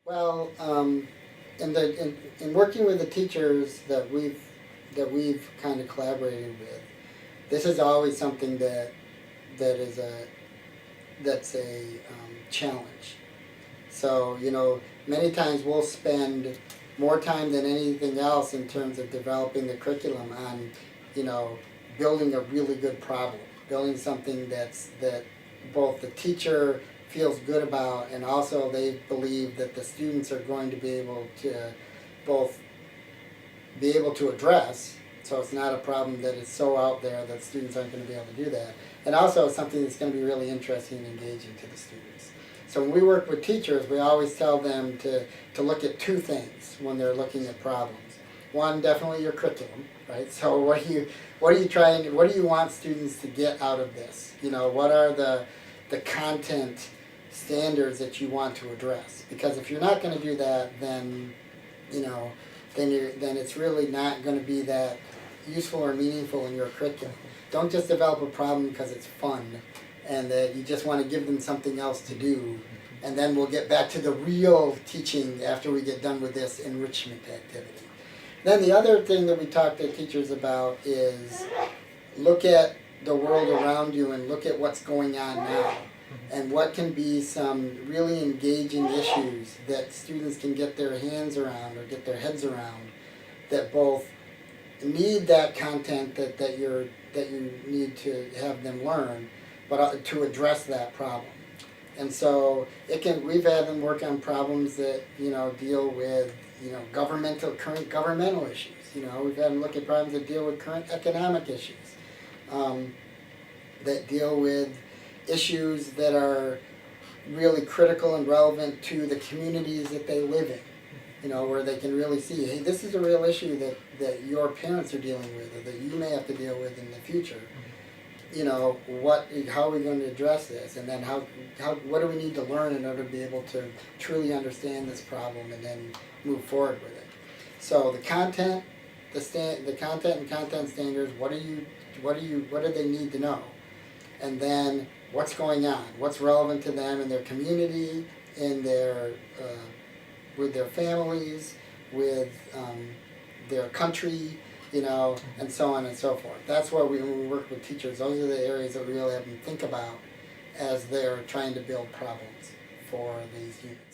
Well, in working with the teachers that we've kind of collaborated with, this is always something that that's a challenge. So many times we'll spend more time than anything else in terms of developing the curriculum on building a really good problem, building something that both the teacher feels good about, and also they believe that the students are going to be able to both be able to address, so it's not a problem that is so out there that students aren't going to be able to do that, and also something that's going to be really interesting and engaging to the students. So when we work with teachers, we always tell them to look at two things when they're looking at problems. One, definitely your curriculum, right? So what do you want students to get out of this? What are the content standards that you want to address? Because if you're not going to do that, then then it's really not going to be that useful or meaningful in your curriculum. Don't just develop a problem because it's fun and that you just want to give them something else to do, and then we'll get back to the real teaching after we get done with this enrichment activity. Then the other thing that we talk to teachers about is look at the world around you and look at what's going on now and what can be some really engaging issues that students can get their hands around or get their heads around, that both need that content that you need to have them learn, but to address that problem. And so we've had them work on problems that deal with current governmental issues. We've had them look at problems that deal with current economic issues, that deal with issues that are really critical and relevant to the communities that they live in, where they can really see, hey, this is a real issue that your parents are dealing with or that you may have to deal with in the future. How are we going to address this, and then what do we need to learn in order to be able to truly understand this problem and then move forward with it. So the content, the content and content standards, what do they need to know? And then what's going on, what's relevant to them in their community, in their with their families, with their country, and so on and so forth. That's why when we work with teachers, those are the areas that we really have them think about as they're trying to build problems for these units.